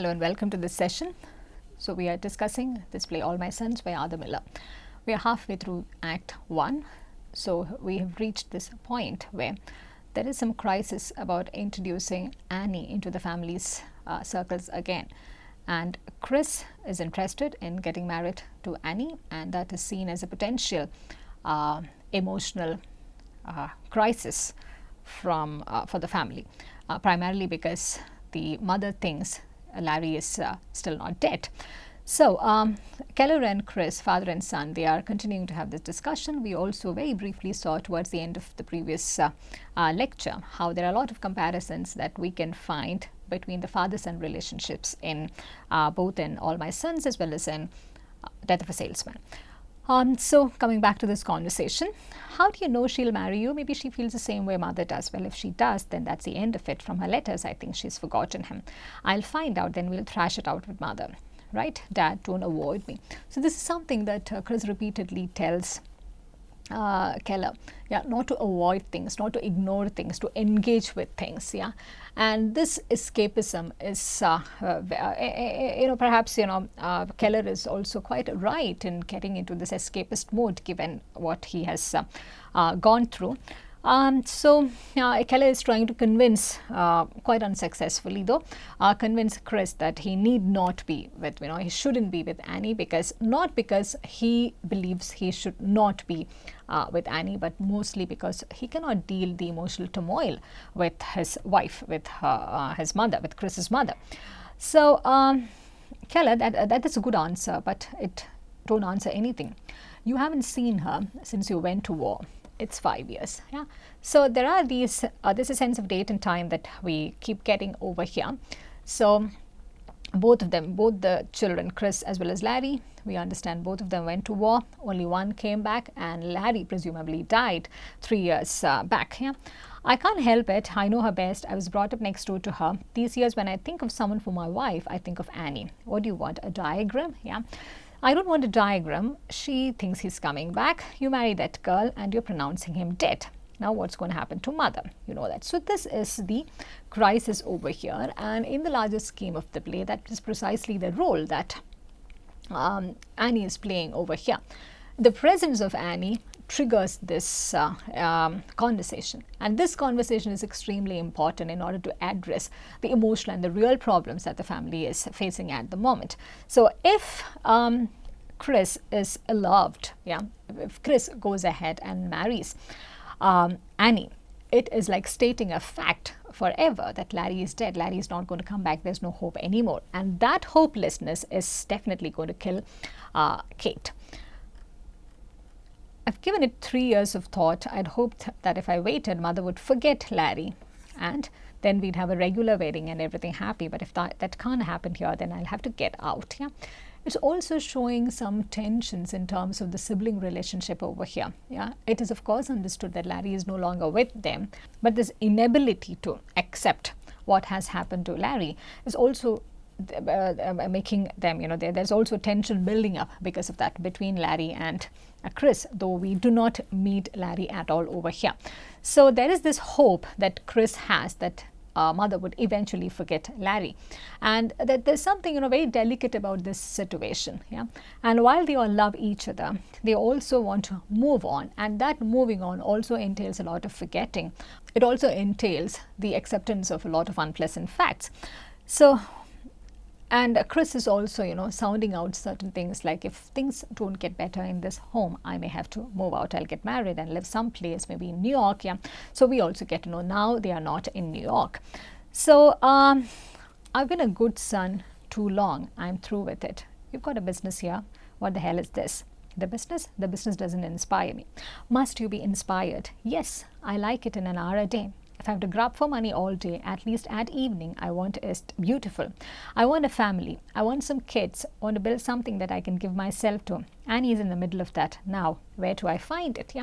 Hello and welcome to this session. So we are discussing this play All My Sons by Arthur Miller. We are halfway through Act 1. So we have reached this point where there is some crisis about introducing Annie into the family's circles again. And Chris is interested in getting married to Annie, and that is seen as a potential emotional crisis for the family, primarily because the mother thinks Larry is still not dead. So Keller and Chris, father and son, they are continuing to have this discussion. We also very briefly saw towards the end of the previous lecture how there are a lot of comparisons that we can find between the father-son relationships in both in All My Sons as well as in Death of a Salesman. So coming back to this conversation, how do you know she'll marry you? Maybe she feels the same way mother does. Well, if she does, then that's the end of it. From her letters, I think she's forgotten him. I'll find out, then we'll thrash it out with mother. Right? Dad, don't avoid me. So this is something that Chris repeatedly tells Keller, not to avoid things, not to ignore things, to engage with things, and this escapism is, perhaps Keller is also quite right in getting into this escapist mode given what he has gone through. So Keller is trying to convince, quite unsuccessfully though, convince Chris that he need not be with, he shouldn't be with Annie, not because he believes he should not be with Annie, but mostly because he cannot deal the emotional turmoil with his wife, with his mother, with Chris's mother. So Keller, that is a good answer, but it don't answer anything. You haven't seen her since you went to war. It's 5 years. So there are these, there's a sense of date and time that we keep getting over here. So both of them, both the children, Chris as well as Larry, we understand both of them went to war. Only one came back, and Larry presumably died 3 years back. I can't help it. I know her best. I was brought up next door to her. These years when I think of someone for my wife, I think of Annie. What do you want? A diagram? I don't want a diagram. She thinks he's coming back. You marry that girl and you're pronouncing him dead. Now what's going to happen to mother? You know that. So this is the crisis over here, and in the larger scheme of the play, that is precisely the role that Annie is playing over here. The presence of Annie triggers this conversation, and this conversation is extremely important in order to address the emotional and the real problems that the family is facing at the moment. So if Chris is loved, if Chris goes ahead and marries Annie, it is like stating a fact forever that Larry is dead. Larry is not going to come back. There's no hope anymore, and that hopelessness is definitely going to kill Kate. I've given it 3 years of thought. I'd hoped that if I waited, mother would forget Larry, and then we'd have a regular wedding and everything happy. But if that can't happen here, then I'll have to get out. It's also showing some tensions in terms of the sibling relationship over here. It is of course understood that Larry is no longer with them, but this inability to accept what has happened to Larry is also making them, there's also tension building up because of that between Larry and Chris, though we do not meet Larry at all over here. So there is this hope that Chris has that mother would eventually forget Larry, and that there's something very delicate about this situation. And while they all love each other, they also want to move on, and that moving on also entails a lot of forgetting. It also entails the acceptance of a lot of unpleasant facts. So, and Chris is also, sounding out certain things like, if things don't get better in this home, I may have to move out. I'll get married and live someplace, maybe in New York. So we also get to know now they are not in New York. So I've been a good son too long. I'm through with it. You've got a business here. What the hell is this? The business? The business doesn't inspire me. Must you be inspired? Yes, I like it in an hour a day. If I have to grab for money all day, at least at evening, I want it beautiful. I want a family. I want some kids. I want to build something that I can give myself to. Annie is in the middle of that now. Where do I find it?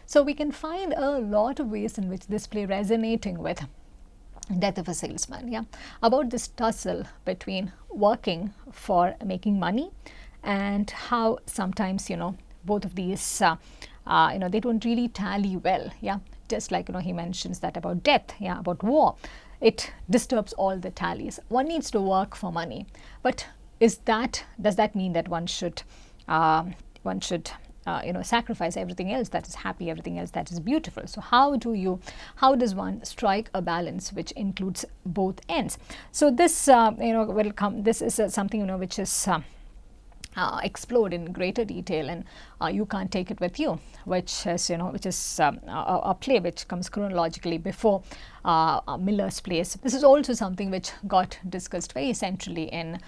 So we can find a lot of ways in which this play resonating with Death of a Salesman. About this tussle between working for making money and how sometimes, both of these, they don't really tally well. Just like, he mentions that about death, about war. it disturbs all the tallies. One needs to work for money, but does that mean that one should sacrifice everything else that is happy, everything else that is beautiful? So how does one strike a balance which includes both ends? So this will come. This is something which is explored in greater detail, and You Can't Take It With You, which is a play which comes chronologically before Miller's plays. This is also something which got discussed very centrally in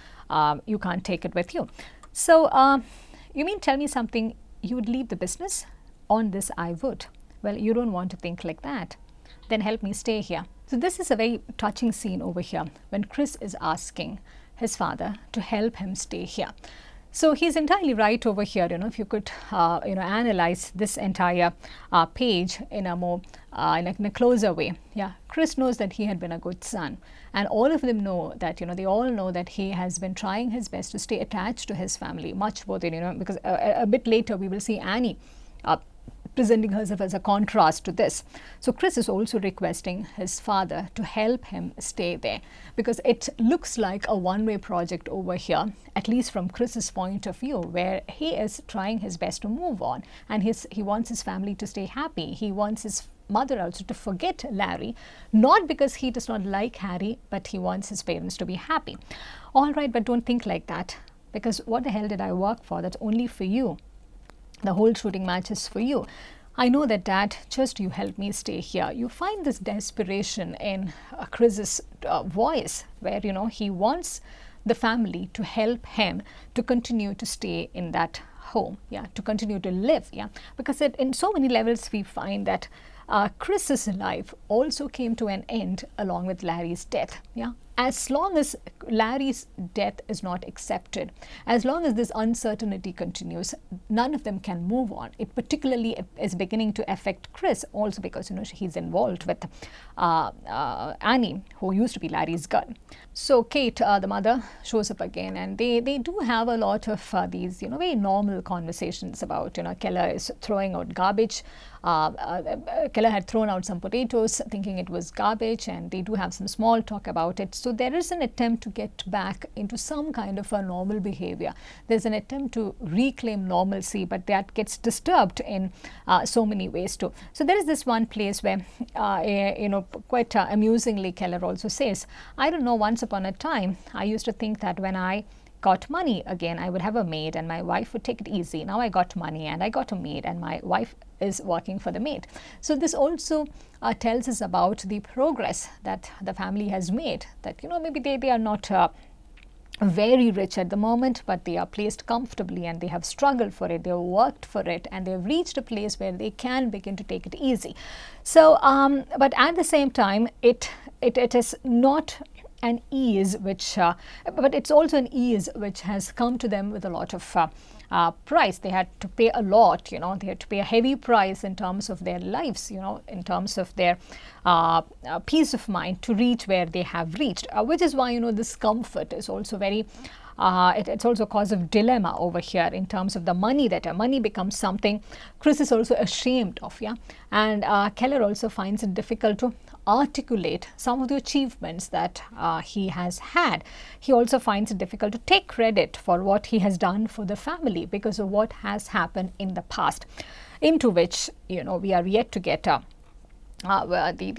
You Can't Take It With You. So you mean tell me something, you would leave the business? On this I would. Well, you don't want to think like that. Then help me stay here. So this is a very touching scene over here when Chris is asking his father to help him stay here. So he's entirely right over here. If you could analyze this entire page in a more in a closer way. Yeah, Chris knows that he had been a good son, and all of them know that they all know that he has been trying his best to stay attached to his family much more than because a bit later we will see Annie presenting herself as a contrast to this. So Chris is also requesting his father to help him stay there, because it looks like a one-way project over here, at least from Chris's point of view, where he is trying his best to move on, and he wants his family to stay happy. He wants his mother also to forget Larry, not because he does not like Harry, but he wants his parents to be happy. All right, but don't think like that, because what the hell did I work for? That's only for you. The whole shooting match is for you. I know that, Dad, just you help me stay here. You find this desperation in Chris's voice, where he wants the family to help him to continue to stay in that home, to continue to live, because in so many levels we find that Chris's life also came to an end along with Larry's death. As long as Larry's death is not accepted, as long as this uncertainty continues, none of them can move on. It particularly is beginning to affect Chris also, because he's involved with Annie, who used to be Larry's girl. So Kate, the mother, shows up again, and they do have a lot of these very normal conversations about Keller is throwing out garbage. Keller had thrown out some potatoes thinking it was garbage, and they do have some small talk about it. So there is an attempt to get back into some kind of a normal behavior. There's an attempt to reclaim normalcy, but that gets disturbed in so many ways too. So there is this one place where quite amusingly Keller also says, I don't know, once upon a time I used to think that when I got money again, I would have a maid and my wife would take it easy. Now I got money and I got a maid and my wife is working for the maid. So this also tells us about the progress that the family has made, that maybe they are not very rich at the moment, but they are placed comfortably and they have struggled for it, they have worked for it, and they have reached a place where they can begin to take it easy. So but at the same time it is not an ease which but it's also an ease which has come to them with a lot of price. They had to pay a lot, they had to pay a heavy price in terms of their lives, in terms of their peace of mind to reach where they have reached, which is why this comfort is also very it's also a cause of dilemma over here in terms of the money, that money becomes something Chris is also ashamed of, and Keller also finds it difficult to articulate some of the achievements that he has had. He also finds it difficult to take credit for what he has done for the family because of what has happened in the past, into which we are yet to get the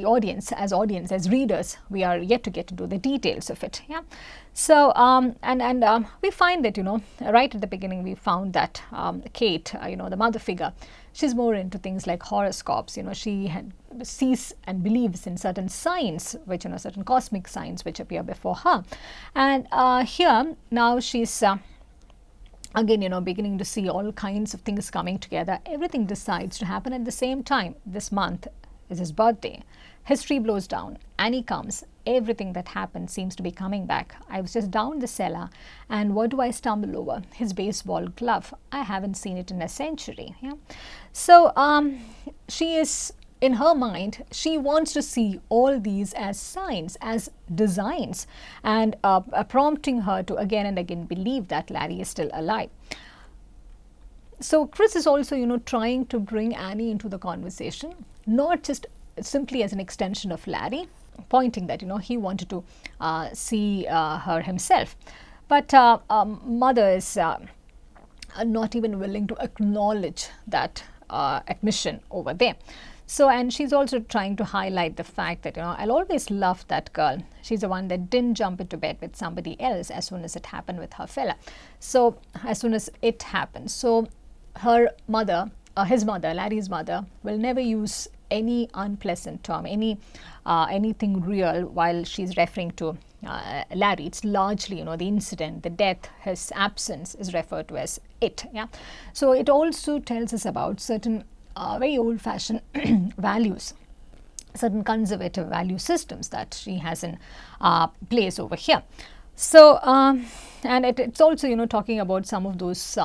audience, as readers, we are yet to get into the details of it. So we find that right at the beginning we found that Kate, the mother figure, she's more into things like horoscopes. She sees and believes in certain signs, which certain cosmic signs which appear before her, and here now she's again beginning to see all kinds of things coming together. Everything decides to happen at the same time. This month is his birthday. History blows down. Annie comes. Everything that happened seems to be coming back. I was just down the cellar, and what do I stumble over? His baseball glove. I haven't seen it in a century. So she is, in her mind, she wants to see all these as signs, as designs, and prompting her to again and again believe that Larry is still alive. So Chris is also, trying to bring Annie into the conversation, not just simply as an extension of Larry, pointing that he wanted to see her himself. But mother is not even willing to acknowledge that admission over there. So, and she's also trying to highlight the fact that, I'll always love that girl. She's the one that didn't jump into bed with somebody else as soon as it happened with her fella. So, as soon as it happened. So, her mother, his mother, Larry's mother, will never use any unpleasant term, anything real while she's referring to Larry. It's largely, the incident, the death, his absence is referred to as it. Yeah. So, it also tells us about certain very old-fashioned values, certain conservative value systems that she has in place over here. So, and it's also, talking about some of those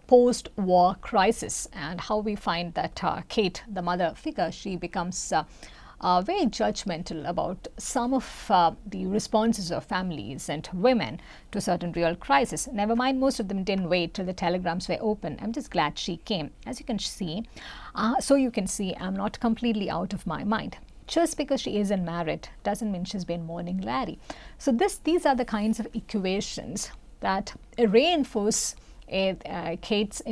post-war crisis and how we find that Kate, the mother figure, she becomes very judgmental about some of the responses of families and women to certain real crisis. Never mind, most of them didn't wait till the telegrams were open. I'm just glad she came. As you can see, I'm not completely out of my mind. Just because she isn't married doesn't mean she's been mourning Larry. So these are the kinds of equations that reinforce in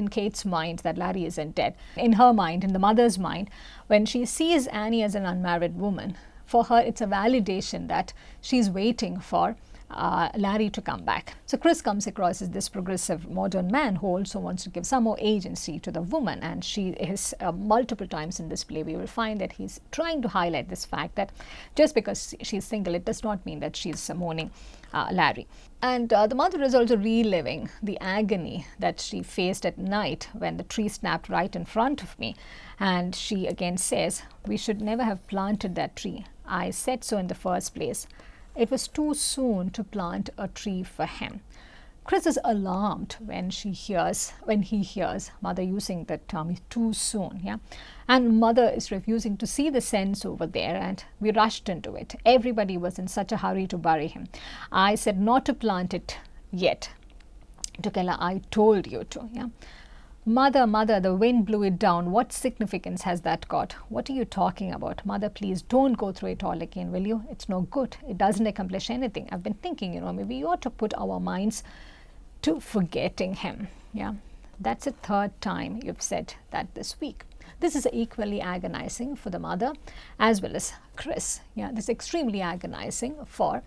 Kate's mind that Larry isn't dead. In her mind, in the mother's mind, when she sees Annie as an unmarried woman, for her it's a validation that she's waiting for Larry to come back. So Chris comes across as this progressive modern man who also wants to give some more agency to the woman, and she is multiple times in this play we will find that he's trying to highlight this fact that just because she's single it does not mean that she's mourning Larry. And the mother is also reliving the agony that she faced at night when the tree snapped right in front of me. And she again says, "We should never have planted that tree. I said so in the first place. It was too soon to plant a tree for him." Chris is alarmed when he hears mother using the term "too soon." Yeah, and mother is refusing to see the sense over there, and we rushed into it. Everybody was in such a hurry to bury him. I said not to plant it yet. To Keller, I told you to. Yeah. Mother, the wind blew it down. What significance has that got? What are you talking about? Mother, please don't go through it all again, will you? It's no good. It doesn't accomplish anything. I've been thinking, maybe we ought to put our minds to forgetting him. Yeah, that's the third time you've said that this week. This is equally agonizing for the mother as well as Chris. Yeah, this is extremely agonizing for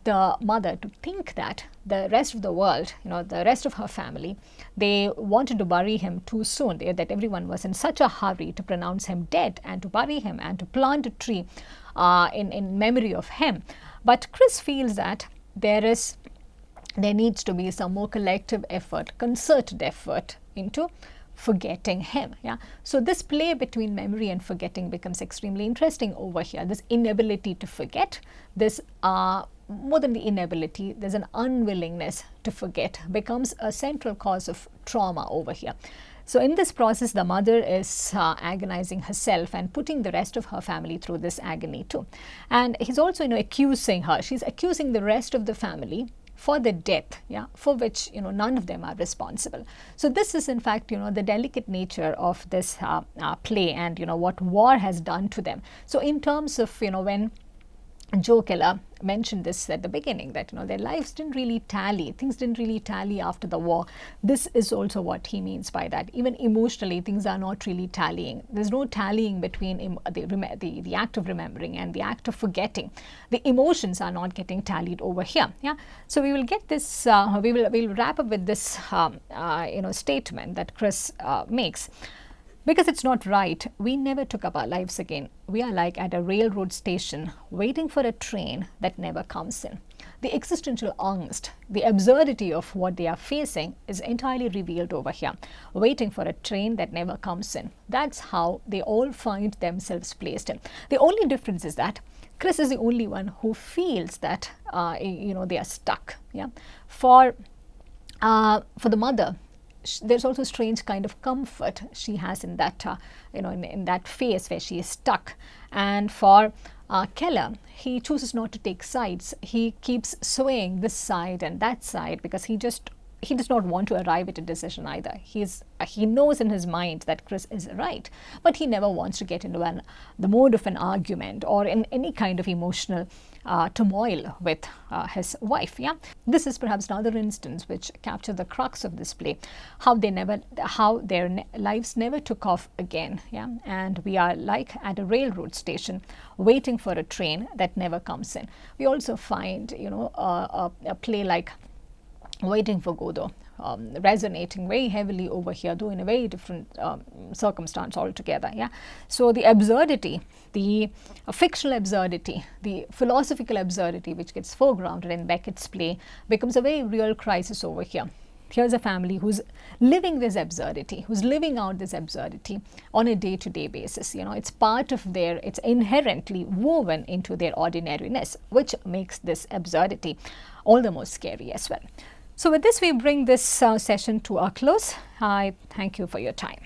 the mother to think that the rest of the world, the rest of her family, they wanted to bury him too soon, that everyone was in such a hurry to pronounce him dead and to bury him and to plant a tree in memory of him. But Chris feels that there needs to be some more collective effort, concerted effort into forgetting him. Yeah. So this play between memory and forgetting becomes extremely interesting over here. This inability to forget, this more than the inability, there's an unwillingness to forget, becomes a central cause of trauma over here. So in this process, the mother is agonizing herself and putting the rest of her family through this agony too. And he's also, accusing her. She's accusing the rest of the family for the death, for which none of them are responsible. So this is in fact the delicate nature of this play and what war has done to them. So in terms of when Joe Keller mentioned this at the beginning, that their lives didn't really tally, things didn't really tally after the war. This is also what he means by that. Even emotionally, things are not really tallying. There's no tallying between the act of remembering and the act of forgetting. The emotions are not getting tallied over here. Yeah. So we will get this. We'll wrap up with this statement that Chris makes. Because it's not right, we never took up our lives again. We are like at a railroad station, waiting for a train that never comes in. The existential angst, the absurdity of what they are facing is entirely revealed over here, waiting for a train that never comes in. That's how they all find themselves placed in. The only difference is that Chris is the only one who feels that, they are stuck. Yeah, for the mother, there's also a strange kind of comfort she has in that, in that phase where she is stuck. And for Keller, he chooses not to take sides. He keeps swaying this side and that side because he just he does not want to arrive at a decision either. He knows in his mind that Chris is right, but he never wants to get into the mode of an argument or in any kind of emotional turmoil with his wife. Yeah, this is perhaps another instance which captured the crux of this play, how their lives never took off again. Yeah, and we are like at a railroad station waiting for a train that never comes in. We also find, a play like Waiting for Godot resonating very heavily over here, though in a very different circumstance altogether. Yeah, so the absurdity, the fictional absurdity, the philosophical absurdity which gets foregrounded in Beckett's play becomes a very real crisis over here. Here's a family who's living this absurdity, who's living out this absurdity on a day-to-day basis. It's part of it's inherently woven into their ordinariness, which makes this absurdity all the more scary as well. So with this, we bring this session to a close. I thank you for your time.